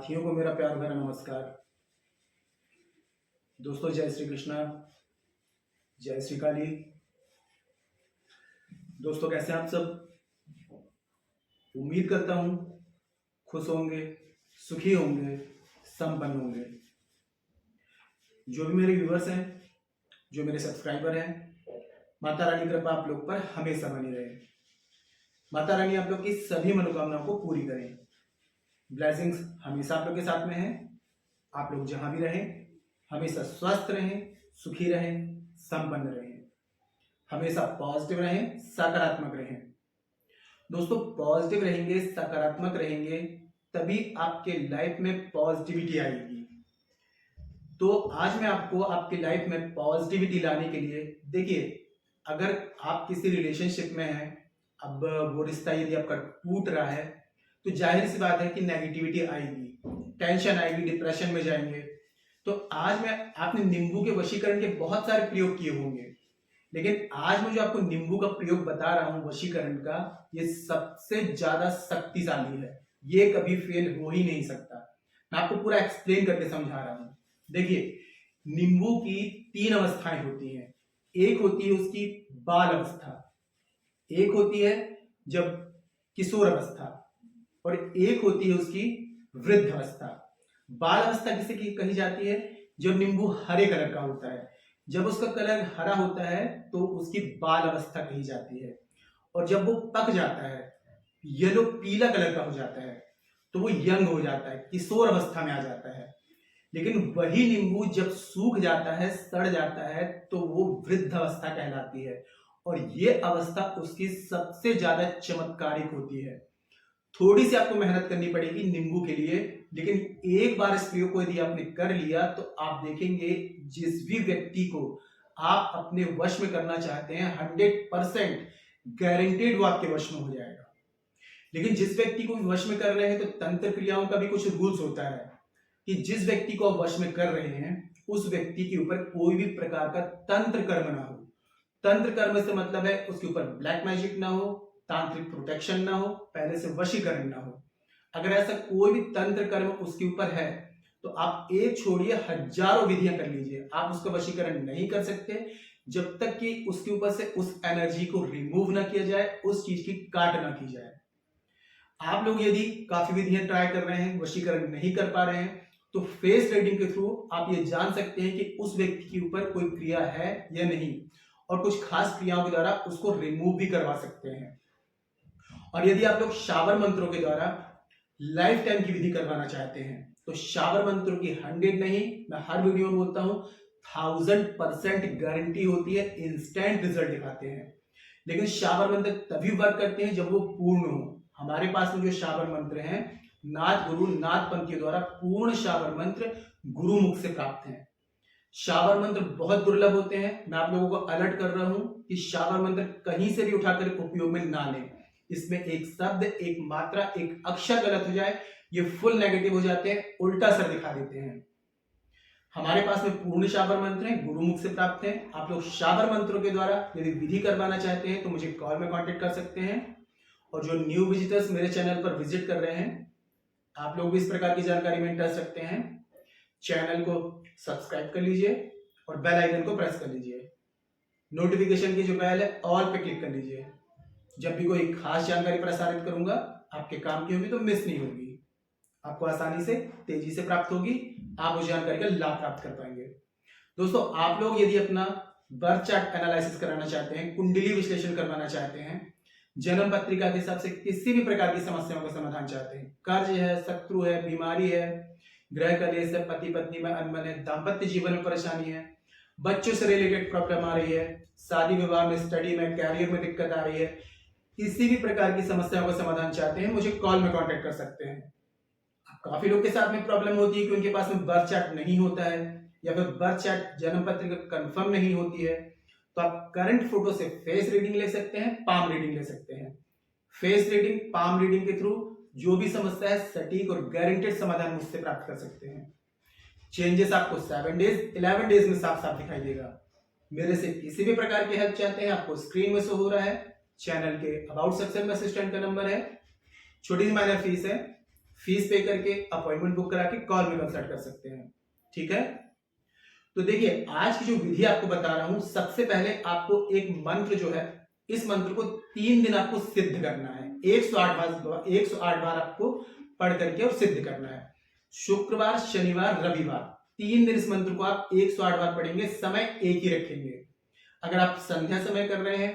साथियों को मेरा प्यार भरा नमस्कार। दोस्तों, जय श्री कृष्णा, जय श्री काली। दोस्तों, कैसे हैं आप सब? उम्मीद करता हूं खुश होंगे, सुखी होंगे, संपन्न होंगे। जो भी मेरे व्यूअर्स हैं, जो मेरे सब्सक्राइबर हैं, माता रानी कृपा आप लोग पर हमेशा बनी रहे। माता रानी आप लोग की सभी मनोकामनाओं को पूरी करें। ब्लेसिंग्स हमेशा आप लोग के साथ में है। आप लोग जहां भी रहें, हमेशा स्वस्थ रहें, सुखी रहें, संपन्न रहें, हमेशा पॉजिटिव रहें, सकारात्मक रहें। दोस्तों, पॉजिटिव रहेंगे, सकारात्मक रहेंगे, तभी आपके लाइफ में पॉजिटिविटी आएगी। तो आज मैं आपको आपकी लाइफ में पॉजिटिविटी लाने के लिए, देखिए, अगर आप किसी रिलेशनशिप में हैं, अब वो रिश्ता यदि आपका टूट रहा है, तो जाहिर सी बात है कि नेगेटिविटी आएगी, टेंशन आएगी, डिप्रेशन में जाएंगे। तो आज मैं आपने नींबू के वशीकरण के बहुत सारे प्रयोग किए होंगे, लेकिन आज मैं जो आपको नींबू का प्रयोग बता रहा हूं वशीकरण का, ये सबसे ज्यादा शक्तिशाली है। ये कभी फेल हो ही नहीं सकता। मैं आपको पूरा एक्सप्लेन करके समझा रहा हूं। देखिए, नींबू की 3 अवस्थाएं होती हैं। एक होती है उसकी बाल अवस्था, एक होती है जब किशोर अवस्था, और एक होती है उसकी वृद्ध अवस्था। बाल अवस्था किसे कही जाती है? जब नींबू हरे कलर का होता है, जब उसका कलर हरा होता है तो उसकी बाल अवस्था कही जाती है। और जब वो पक जाता है, येलो पीला कलर का हो जाता है, तो वो यंग हो जाता है, किशोर अवस्था में आ जाता है। लेकिन वही नींबू जब सूख जाता है, सड़ जाता है, तो वो वृद्ध अवस्था कहलाती है। और ये अवस्था उसकी सबसे ज्यादा चमत्कारिक होती है। थोड़ी सी आपको मेहनत करनी पड़ेगी नींबू के लिए, लेकिन एक बार इस प्रयोग को यदि आपने कर लिया तो आप देखेंगे जिस भी व्यक्ति को आप अपने वश में करना चाहते हैं 100% गारंटेड वो आपके वश में हो जाएगा। लेकिन जिस व्यक्ति को वश में कर रहे हैं, तो तंत्र क्रियाओं का भी कुछ रूल्स होता है कि जिस व्यक्ति को आप वश में कर रहे हैं उस व्यक्ति के ऊपर कोई भी प्रकार का तंत्र कर्म ना हो। तंत्र कर्म से मतलब है उसके ऊपर ब्लैक मैजिक ना हो, तांत्रिक प्रोटेक्शन ना हो, पहले से वशीकरण ना हो। अगर ऐसा कोई भी तंत्र कर्म उसके ऊपर है तो आप एक छोड़िए, हजारों विधियां कर लीजिए, आप उसका वशीकरण नहीं कर सकते जब तक कि उसके ऊपर से उस एनर्जी को रिमूव ना किया जाए, उस चीज की काट ना की जाए। आप लोग यदि काफी विधियां ट्राई कर रहे हैं, वशीकरण नहीं कर पा रहे हैं, तो फेस रीडिंग के थ्रू आप ये जान सकते हैं कि उस व्यक्ति के ऊपर कोई क्रिया है या नहीं, और कुछ खास क्रियाओं के द्वारा उसको रिमूव भी करवा सकते हैं। और यदि आप लोग शावर मंत्रों के द्वारा लाइफ टाइम की विधि करवाना चाहते हैं, तो शावर मंत्रों की 100 नहीं, मैं हर वीडियो में बोलता हूं 1000% गारंटी होती है, इंस्टेंट रिजल्ट दिखाते हैं। लेकिन शावर मंत्र तभी वर्क करते हैं जब वो पूर्ण हो। हमारे पास में जो शावर मंत्र हैं, नाथ गुरु नाथ पंथ के द्वारा पूर्ण शावर मंत्र गुरुमुख से प्राप्त हैं। शावर मंत्र बहुत दुर्लभ होते हैं। मैं आप लोगों को अलर्ट कर रहा हूं कि शावर मंत्र कहीं से भी उठाकर उपयोग में ना लें। इसमें एक शब्द, एक मात्रा, एक अक्षर गलत हो जाए, ये फुल नेगेटिव हो जाते हैं, उल्टा असर दिखा देते हैं। हमारे पास में पूर्ण शावर मंत्र हैं, गुरुमुख से प्राप्त हैं। आप लोग शावर मंत्रों के द्वारा यदि विधि करवाना चाहते हैं तो मुझे कॉल में कांटेक्ट कर सकते हैं। और जो न्यू विजिटर्स मेरे चैनल पर विजिट कर रहे हैं, आप लोग भी इस प्रकार की जानकारी में इंटरेस्ट रखते हैं, चैनल को सब्सक्राइब कर लीजिए और बेल आइकन को प्रेस कर लीजिए। नोटिफिकेशन की जो बेल है ऑल पे क्लिक कर लीजिए। जब भी कोई खास जानकारी प्रसारित करूंगा, आपके काम की होगी तो मिस नहीं होगी, आपको आसानी से, तेजी से प्राप्त होगी, आप उस जानकारी का लाभ प्राप्त कर पाएंगे। दोस्तों, आप लोग यदि अपना बर्थ चार्ट एनालिसिस कराना चाहते हैं, कुंडली विश्लेषण करवाना चाहते हैं, जन्म पत्रिका के हिसाब से किसी भी प्रकार की समस्याओं का समाधान चाहते हैं, कर्ज है, शत्रु है, बीमारी है, ग्रह कलेश है, पति पत्नी में अनबन है, दाम्पत्य जीवन में परेशानी है, बच्चों से रिलेटेड प्रॉब्लम आ रही है, शादी विवाह में, स्टडी में, कैरियर में दिक्कत आ रही है, किसी भी प्रकार की समस्याओं का समाधान चाहते हैं, मुझे कॉल में कांटेक्ट कर सकते हैं। काफी लोग के साथ में प्रॉब्लम होती है कि उनके पास में बर्थ चार्ट नहीं होता है, या फिर बर्थ चार्ट जन्म पत्रिका कंफर्म नहीं होती है, तो आप करंट फोटो से फेस रीडिंग ले सकते हैं, पाम रीडिंग ले सकते हैं। फेस रीडिंग, पाम रीडिंग के थ्रू जो भी समस्या है, सटीक और गारंटेड समाधान मुझसे प्राप्त कर सकते हैं। चेंजेस आपको 7 डेज, 11 डेज में साफ साफ दिखाई देगा। मेरे से किसी भी प्रकार की हेल्प चाहते हैं, आपको स्क्रीन में शो हो रहा है, चैनल के अबाउट सेक्शन में असिस्टेंट का नंबर है, छोटी सी माइनर फीस है, फीस पे करके अपॉइंटमेंट बुक करा के कॉल में कंसल्ट कर सकते हैं। ठीक है, तो देखिए आज की जो विधि आपको बता रहा हूं, सबसे पहले आपको एक मंत्र जो है, इस मंत्र को 3 दिन आपको सिद्ध करना है। 108 बार आपको पढ़ करके और सिद्ध करना है। शुक्रवार, शनिवार, रविवार 3 दिन इस मंत्र को आप 108 बार पढ़ेंगे। समय एक ही रखेंगे। अगर आप संध्या समय कर रहे हैं,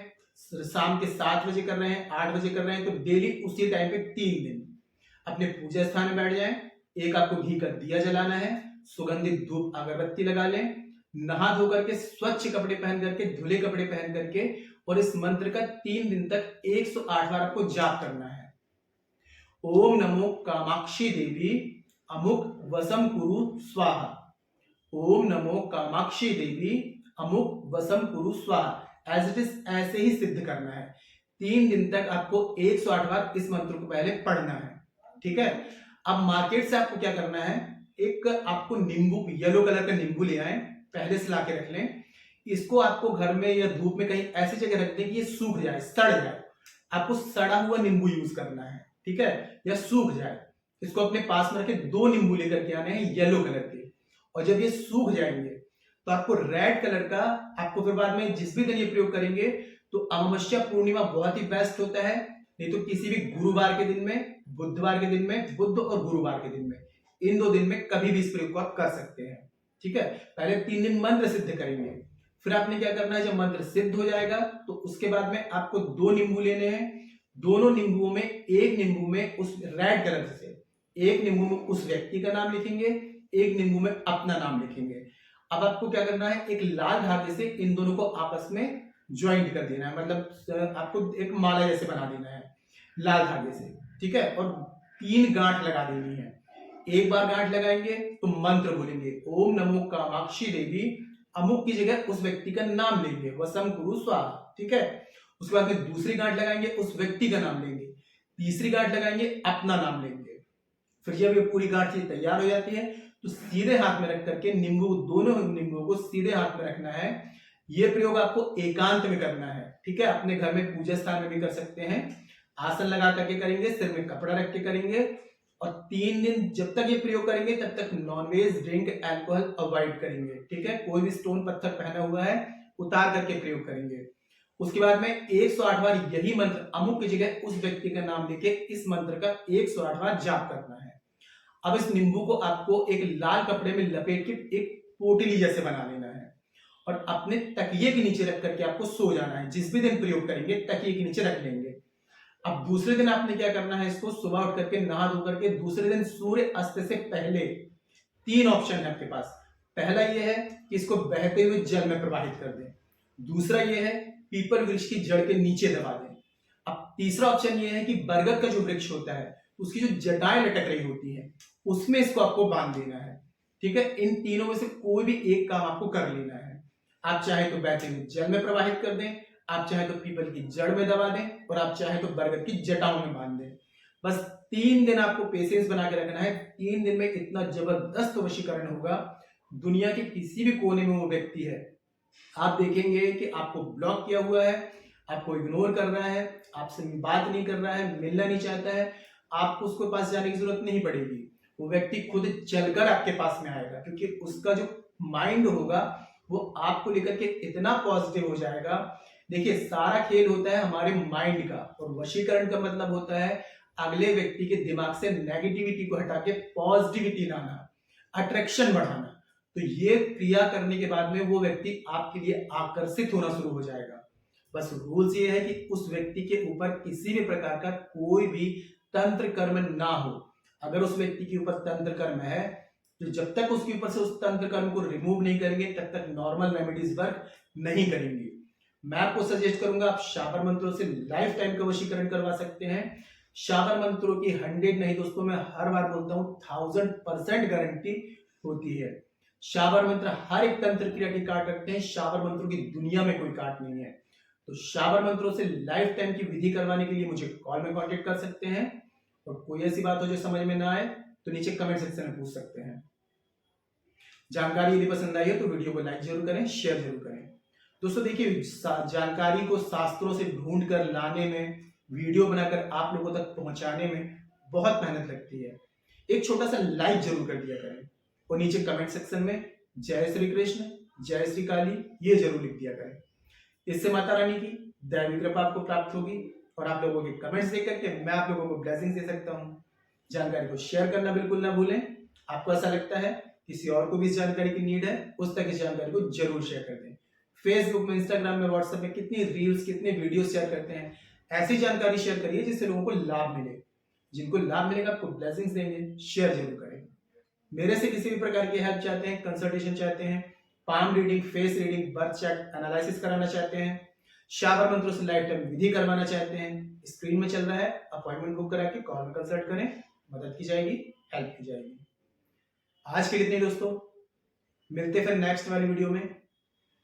शाम के 7 बजे कर रहे हैं, 8 बजे कर रहे हैं, तो डेली उसी टाइम पे 3 दिन अपने पूजा स्थान में बैठ जाएं। एक आपको घी का दिया जलाना है, सुगंधित धूप अगरबत्ती लगा लें, नहा धो करके स्वच्छ कपड़े पहन करके, धुले कपड़े पहन करके, और इस मंत्र का 3 दिन तक 108 बार आपको जाप करना है। ओम नमो कामाक्षी देवी अमुक वसम कुरु स्वाहा। ओम नमो कामाक्षी देवी अमुक वसम कुरु स्वाहा। एज इट इज ऐसे ही सिद्ध करना है। 3 दिन तक आपको 108 बार इस मंत्र को पहले पढ़ना है। ठीक है, अब मार्केट से आपको क्या करना है, एक आपको नींबू, येलो कलर का नींबू ले आए, पहले से ला के रख लें। इसको आपको घर में या धूप में कहीं ऐसी जगह रख दें कि ये सूख जाए, सड़ जाए। आपको सड़ा हुआ नींबू यूज करना है। ठीक है, या सूख जाए, इसको अपने पास में रखे। 2 नींबू लेकर के आने हैं येलो कलर के, और जब ये सूख जाएंगे तो आपको रेड कलर का, आपको फिर बाद में जिस भी दिन ये प्रयोग करेंगे, तो अमावस्या पूर्णिमा बहुत ही बेस्ट होता है, नहीं तो किसी भी गुरुवार के दिन में, बुधवार के दिन में, बुध और गुरुवार के दिन में, इन 2 दिन में कभी भी इस प्रयोग को आप कर सकते हैं। ठीक है, पहले 3 दिन मंत्र सिद्ध करेंगे, फिर आपने क्या करना है, जब मंत्र सिद्ध हो जाएगा तो उसके बाद में आपको 2 नींबू लेने हैं। दोनों नींबुओं में, एक नींबू में उस रेड कलर से, एक नींबू में उस व्यक्ति का नाम लिखेंगे, एक नींबू में अपना नाम लिखेंगे। अब आपको क्या करना है, एक लाल धागे से इन दोनों को आपस में ज्वाइंट कर देना है, मतलब आपको एक माला जैसे बना देना है लाल धागे से। ठीक है, और 3 गांठ लगा देनी है। एक बार गांठ लगाएंगे तो मंत्र बोलेंगे, ओम नमो कामाक्षी देवी, अमुक की जगह उस व्यक्ति का नाम लेंगे, वसम कुरु स्वाहा। ठीक है, उसके बाद में दूसरी गांठ लगाएंगे, उस व्यक्ति का नाम लेंगे, तीसरी गांठ लगाएंगे, अपना नाम लेंगे। फिर जब ये पूरी गांठ तैयार हो जाती है तो सीधे हाथ में रख करके नींबू, दोनों नींबुओं को सीधे हाथ में रखना है। ये प्रयोग आपको एकांत में करना है। ठीक है, अपने घर में पूजा स्थान में भी कर सकते हैं। आसन लगा करके करेंगे, सिर में कपड़ा रख के करेंगे, और 3 दिन जब तक ये प्रयोग करेंगे तब तक नॉनवेज, ड्रिंक, अल्कोहल अवॉइड करेंगे। ठीक है, कोई भी स्टोन पत्थर पहना हुआ है उतार करके प्रयोग करेंगे। उसके बाद में 108 बार यही मंत्र, अमुक की जगह उस व्यक्ति का नाम लेके इस मंत्र का 108 बार जाप करना है। अब इस नींबू को आपको एक लाल कपड़े में लपेट के एक पोटली जैसे बना लेना है, और अपने तकिए के नीचे रख करके आपको सो जाना है। जिस भी दिन प्रयोग करेंगे तकिए के नीचे रख लेंगे। अब दूसरे दिन आपने क्या करना है, इसको सुबह उठ करके नहा धो करके दूसरे दिन सूर्य अस्त से पहले 3 ऑप्शन है आपके पास। पहला ये है कि इसको बहते हुए जल में प्रवाहित कर दें। दूसरा ये है पीपल वृक्ष की जड़ के नीचे दबा दें। अब तीसरा ऑप्शन ये है कि बरगद का जो वृक्ष होता है उसकी जो जटाएं लटक रही होती है उसमें इसको आपको बांध देना है। ठीक है, इन तीनों में से कोई भी एक काम आपको कर लेना है। आप चाहे तो बहते हुए जल में प्रवाहित कर दें, आप चाहे तो पीपल की जड़ में दबा दें, और आप चाहे तो बरगद की जटाओं में बांध दें। बस 3 दिन आपको पेशेंस बना के रखना है। 3 दिन में इतना जबरदस्त वशीकरण होगा, दुनिया के किसी भी कोने में वो व्यक्ति है, आप देखेंगे कि आपको ब्लॉक किया हुआ है, आपको इग्नोर कर रहा है, आपसे बात नहीं कर रहा है, मिलना नहीं चाहता है, आपको उसके पास जाने की जरूरत नहीं पड़ेगी। वो व्यक्ति खुद चलकर आपके पास में आएगा, क्योंकि उसका जो माइंड होगा वो आपको लेकर के इतना पॉजिटिव हो जाएगा। देखिए, सारा खेल होता है हमारे माइंड का, और वशीकरण का मतलब होता है अगले व्यक्ति के दिमाग से नेगेटिविटी को हटा के पॉजिटिविटी लाना, अट्रैक्शन बढ़ाना। तो ये क्रिया करने के बाद में वो व्यक्ति आपके लिए आकर्षित होना शुरू हो जाएगा। बस रूल्स ये है कि उस व्यक्ति के ऊपर किसी भी प्रकार का कोई भी तंत्र कर्म ना हो। अगर उस व्यक्ति के ऊपर तंत्र कर्म है तो जब तक उसके ऊपर से उस तंत्र कर्म को रिमूव नहीं करेंगे तब तक नॉर्मल रेमेडीज वर्क नहीं करेंगे। मैं आपको सजेस्ट करूंगा आप शाबर मंत्रों से लाइफ टाइम का वशीकरण करवा सकते हैं। शाबर मंत्रों की 100 नहीं दोस्तों, मैं हर बार बोलता हूं 1000% गारंटी होती है। शाबर मंत्र हर एक तंत्र क्रिया की काट रखते हैं, शाबर मंत्रों की दुनिया में कोई काट नहीं है। तो शाबर मंत्रों से लाइफ टाइम की विधि करवाने के लिए मुझे कॉल में कांटेक्ट कर सकते हैं, और कोई ऐसी बात हो जो समझ में ना आए तो नीचे कमेंट सेक्शन में पूछ सकते हैं। जानकारी यदि पसंद आई हो तो वीडियो को लाइक जरूर करें, शेयर जरूर करें। दोस्तों देखिए, जानकारी को शास्त्रों से ढूंढ कर लाने में, वीडियो बनाकर आप लोगों तक पहुंचाने में बहुत मेहनत लगती है। एक छोटा सा लाइक जरूर कर दिया करें और नीचे कमेंट सेक्शन में जय श्री कृष्ण, जय श्री काली ये जरूर लिख दिया करें। इससे माता रानी की दैवी कृपा आपको प्राप्त होगी और आप लोगों के कमेंट्स देख करके मैं आप लोगों को ब्लेसिंग दे सकता हूँ। जानकारी को शेयर करना बिल्कुल ना भूलें। आपको ऐसा लगता है किसी और को भी इस जानकारी की नीड है, उस तक इस जानकारी को जरूर शेयर कर दें। फेसबुक में, इंस्टाग्राम में, व्हाट्सएप में कितनी रील्स, कितने वीडियो शेयर करते हैं। ऐसी जानकारी शेयर करिए जिससे लोगों को लाभ मिले। जिनको लाभ मिलेगा आपको ब्लेसिंग्स देंगे, शेयर जरूर करें। मेरे से किसी भी प्रकार की हेल्प चाहते हैं, कंसल्टेशन चाहते हैं, palm reading, face reading, birth chart analysis कराना चाहते हैं, शावर मंत्रों से लाइफ टाइम विधि करवाना चाहते हैं, स्क्रीन में चल रहा है, अपॉइंटमेंट बुक करा के कॉल में कंसल्ट करें, मदद की जाएगी, हेल्प की जाएगी। आज के लिए इतने दोस्तों, मिलते फिर नेक्स्ट वाली वीडियो में।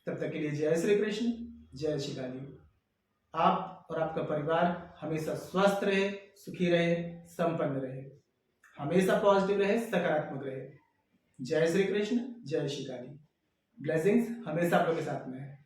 तब तक के लिए जय श्री कृष्ण, जय श्री काली। आप और आपका परिवार हमेशा स्वस्थ रहे, सुखी रहे, संपन्न रहे, हमेशा पॉजिटिव रहे, सकारात्मक रहे। जय श्री कृष्ण, जय श्री काली। ब्लेसिंग्स हमेशा आप लोग के साथ में है।